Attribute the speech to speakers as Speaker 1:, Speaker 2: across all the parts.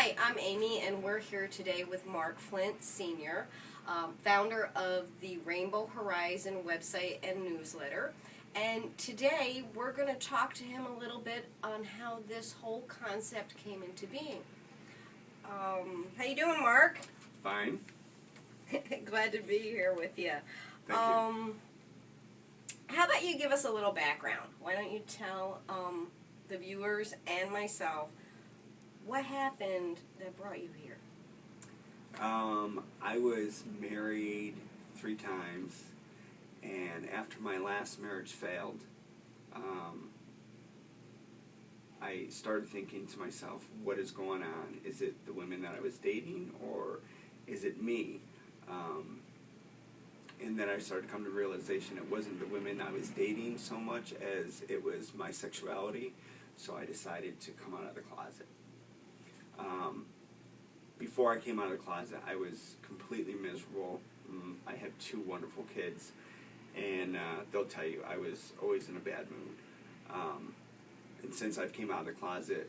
Speaker 1: Hi, I'm Amy, and we're here today with Mark Flint, Sr., founder of the Rainbow Horizon website and newsletter. And today we're going to talk to him a little bit on how this whole concept came into being. How you doing, Mark?
Speaker 2: Fine.
Speaker 1: Glad to be here with you.
Speaker 2: Thank you.
Speaker 1: How about you give us a little background? Why don't you tell the viewers and myself what happened that brought you here?
Speaker 2: I was married 3 times, and after my last marriage failed, I started thinking to myself, what is going on? Is it the women that I was dating, or is it me? And then I started to come to the realization it wasn't the women I was dating so much as it was my sexuality, so I decided to come out of the closet. Before I came out of the closet, I was completely miserable. I have 2 wonderful kids, and they'll tell you I was always in a bad mood. And since I've came out of the closet,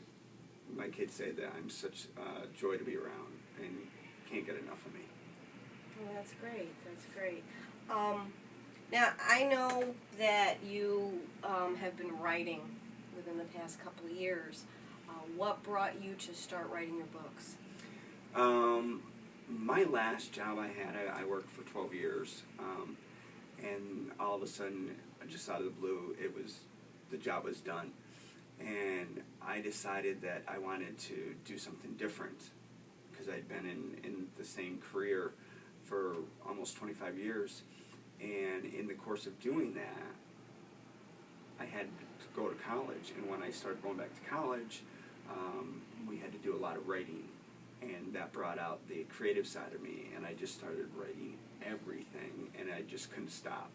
Speaker 2: my kids say that I'm such joy to be around and can't get enough of me.
Speaker 1: Oh, that's great. That's great. Now, I know that you have been writing within the past couple of years. What brought you to start writing your books?
Speaker 2: My last job I had, I worked for 12 years, and all of a sudden, just out of the blue, the job was done. And I decided that I wanted to do something different, because I'd been in the same career for almost 25 years. And in the course of doing that, I had to go to college. And when I started going back to college, we had to do a lot of writing. And that brought out the creative side of me. And I just started writing everything, and I just couldn't stop.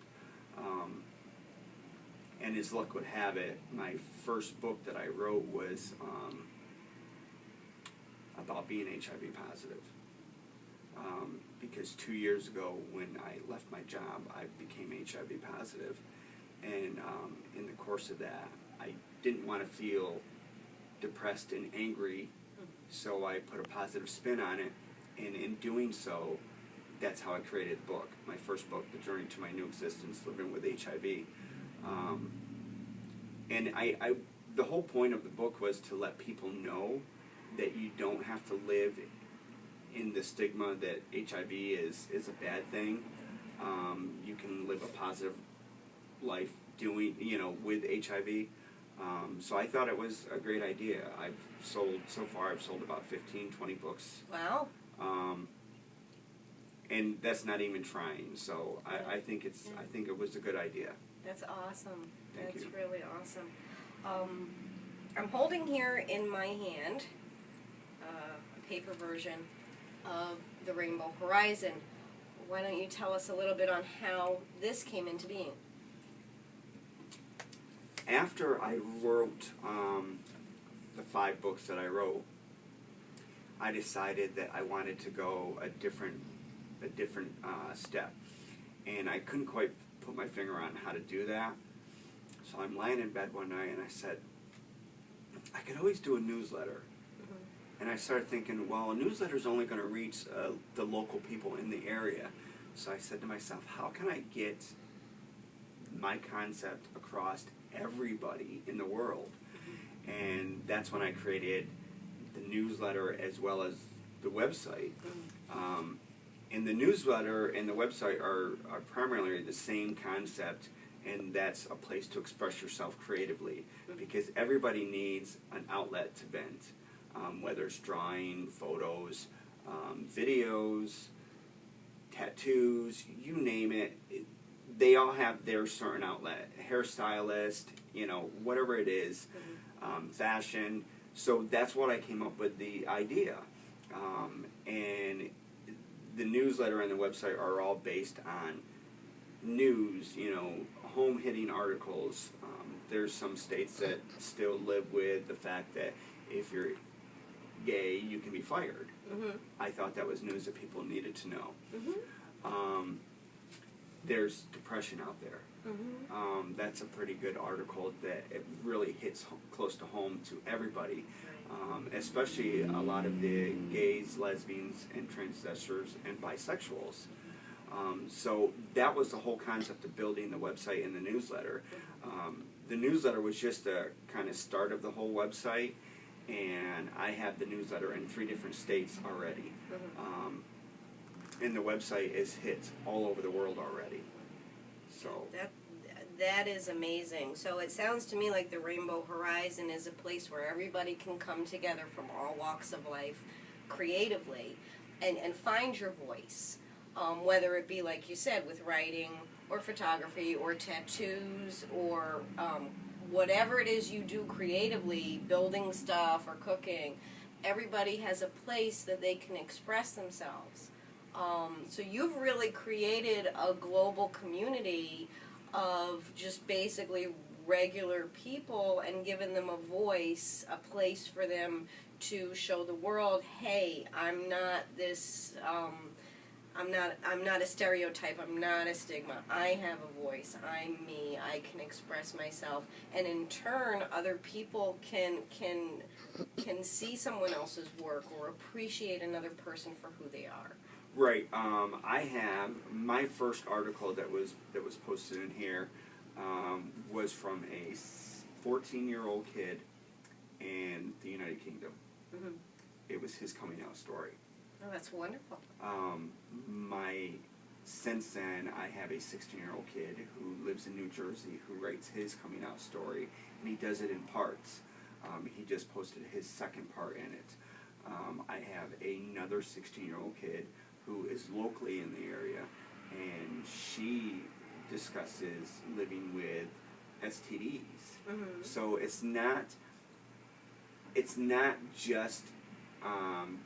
Speaker 2: And as luck would have it, my first book that I wrote was about being HIV positive. Because 2 years ago, when I left my job, I became HIV positive. And in the course of that, I didn't want to feel depressed and angry, so I put a positive spin on it. And in doing so, that's how I created the book. My first book, The Journey to My New Existence, Living with HIV. And the whole point of the book was to let people know that you don't have to live in the stigma that HIV is a bad thing. You can live a positive life with HIV. So I thought it was a great idea. So far I've sold about 15, 20 books.
Speaker 1: Wow.
Speaker 2: And that's not even trying. So I think it was a good idea.
Speaker 1: That's awesome.
Speaker 2: Thank
Speaker 1: That's
Speaker 2: you.
Speaker 1: really awesome. I'm holding here in my hand a paper version of the Rainbow Horizon. Why don't you tell us a little bit on how this came into being?
Speaker 2: After I wrote the 5 books that I wrote, I decided that I wanted to go a different step, and I couldn't quite put my finger on how to do that. So I'm lying in bed one night, and I said, I could always do a newsletter. And I started thinking, well, a newsletter is only going to reach the local people in the area. So I said to myself, how can I get my concept across everybody in the world? And that's when I created the newsletter as well as the website. And the newsletter and the website are primarily the same concept, and that's a place to express yourself creatively, because everybody needs an outlet to vent, whether it's drawing, photos, videos, tattoos, you name it. They all have their certain outlet. Hairstylist, whatever it is, fashion. So that's what I came up with the idea. And the newsletter and the website are all based on news, home-hitting articles. There's some states that still live with the fact that if you're gay, you can be fired. I thought that was news that people needed to know. There's depression out there. That's a pretty good article that it really hits close to home to everybody. especially a lot of the gays, lesbians, and transgenders and bisexuals. So that was the whole concept of building the website and the newsletter. The newsletter was just the kind of start of the whole website, and I have the newsletter in 3 different states already. And the website is hits all over the world already. So
Speaker 1: that is amazing. So it sounds to me like the Rainbow Horizon is a place where everybody can come together from all walks of life creatively and find your voice. Whether it be, like you said, with writing or photography or tattoos or whatever it is you do creatively, building stuff or cooking, everybody has a place that they can express themselves. So you've really created a global community of just basically regular people and given them a voice, a place for them to show the world, hey, I'm not this, I'm not a stereotype, I'm not a stigma, I have a voice, I'm me, I can express myself, and in turn other people can see someone else's work or appreciate another person for who they are.
Speaker 2: Right. I have my first article that was posted in here was from a 14-year-old kid in the United Kingdom.
Speaker 1: Mm-hmm.
Speaker 2: It was his coming out story.
Speaker 1: Oh, that's wonderful.
Speaker 2: Since then, I have a 16-year-old kid who lives in New Jersey who writes his coming out story, and he does it in parts. He just posted his second part in it. I have another 16-year-old kid who is locally in the area, and she discusses living with STDs.
Speaker 1: Mm-hmm.
Speaker 2: So it's not just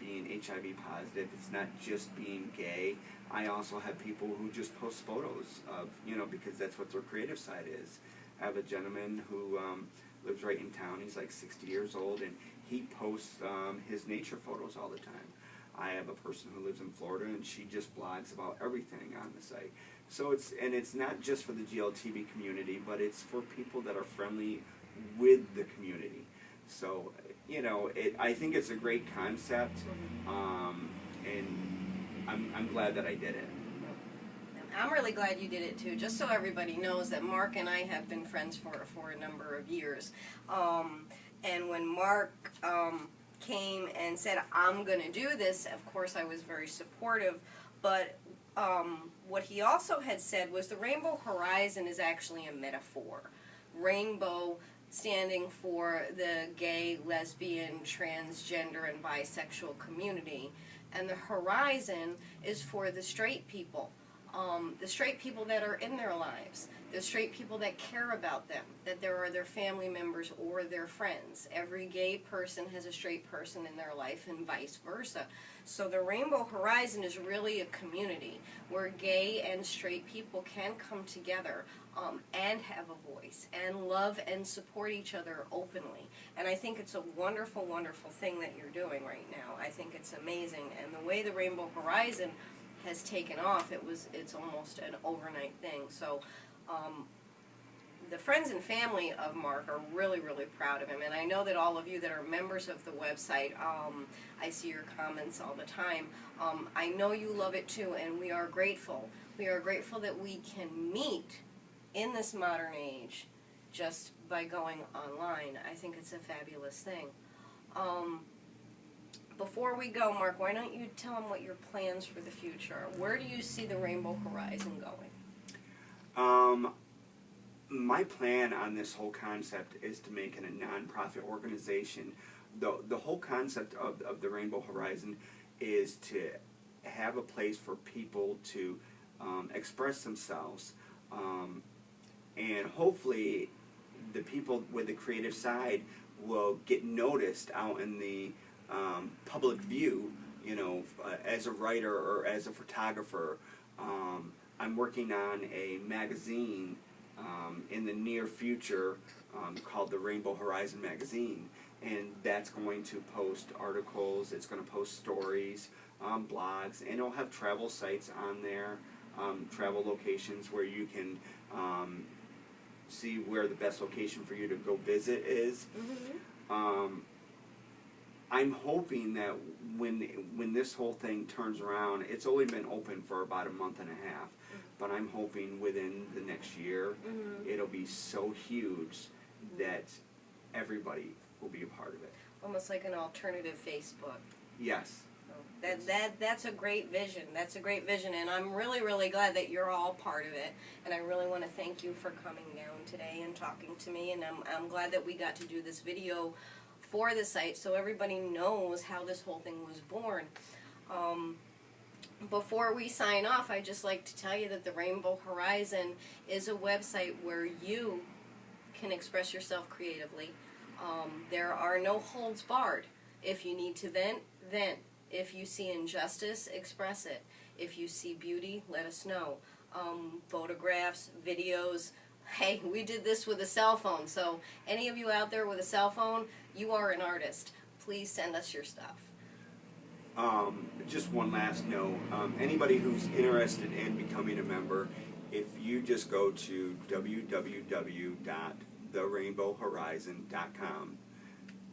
Speaker 2: being HIV positive. It's not just being gay. I also have people who just post photos of, because that's what their creative side is. I have a gentleman who lives right in town. He's like 60 years old, and he posts his nature photos all the time. I have a person who lives in Florida, and she just blogs about everything on the site. So it's not just for the GLTV community, but it's for people that are friendly with the community. So, I think it's a great concept, and I'm glad that I did it.
Speaker 1: I'm really glad you did it too, just so everybody knows that Mark and I have been friends for a number of years. And when Mark came and said, I'm going to do this, of course I was very supportive, but what he also had said was the Rainbow Horizon is actually a metaphor. Rainbow standing for the gay, lesbian, transgender, and bisexual community, and the horizon is for the straight people. The straight people that are in their lives, the straight people that care about them, that there are their family members or their friends. Every gay person has a straight person in their life and vice versa. So the Rainbow Horizon is really a community where gay and straight people can come together and have a voice and love and support each other openly. And I think it's a wonderful, wonderful thing that you're doing right now. I think it's amazing. And the way the Rainbow Horizon has taken off, it's almost an overnight thing. So the friends and family of Mark are really, really proud of him, and I know that all of you that are members of the website, I see your comments all the time. I know you love it too, and we are grateful. We are grateful that we can meet in this modern age just by going online. I think it's a fabulous thing. Before we go, Mark, why don't you tell them what your plans for the future are? Where do you see the Rainbow Horizon going?
Speaker 2: My plan on this whole concept is to make it a nonprofit organization. The whole concept of the Rainbow Horizon is to have a place for people to express themselves, and hopefully the people with the creative side will get noticed out in the public view, as a writer or as a photographer. I'm working on a magazine in the near future called the Rainbow Horizon Magazine, and that's going to post articles, it's going to post stories, blogs, and it'll have travel sites on there, travel locations where you can see where the best location for you to go visit is.
Speaker 1: Mm-hmm.
Speaker 2: I'm hoping that when this whole thing turns around, it's only been open for about a month and a half, but I'm hoping within the next year it'll be so huge that everybody will be a part of it.
Speaker 1: Almost like an alternative Facebook.
Speaker 2: Yes.
Speaker 1: That's a great vision. That's a great vision, and I'm really, really glad that you're all part of it. And I really want to thank you for coming down today and talking to me. And I'm glad that we got to do this video for the site so everybody knows how this whole thing was born. Before we sign off, I'd just like to tell you that the Rainbow Horizon is a website where you can express yourself creatively. There are no holds barred. If you need to vent, vent. If you see injustice, express it. If you see beauty, let us know. Photographs, videos. Hey, we did this with a cell phone, so any of you out there with a cell phone, you are an artist. Please send us your stuff.
Speaker 2: Just one last note. Anybody who's interested in becoming a member, if you just go to www.therainbowhorizon.com,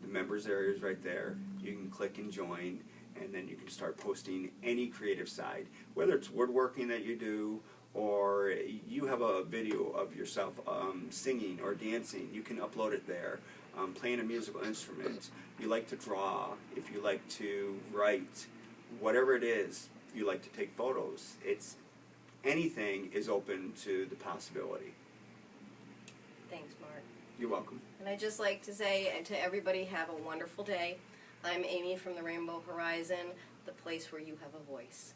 Speaker 2: the members area is right there. You can click and join, and then you can start posting any creative side, whether it's woodworking that you do, or you have a video of yourself singing or dancing. You can upload it there. Playing a musical instrument, you like to draw, if you like to write, whatever it is, you like to take photos. Anything is open to the possibility.
Speaker 1: Thanks, Mark.
Speaker 2: You're welcome.
Speaker 1: And I'd just like to say to everybody, have a wonderful day. I'm Amy from the Rainbow Horizon, the place where you have a voice.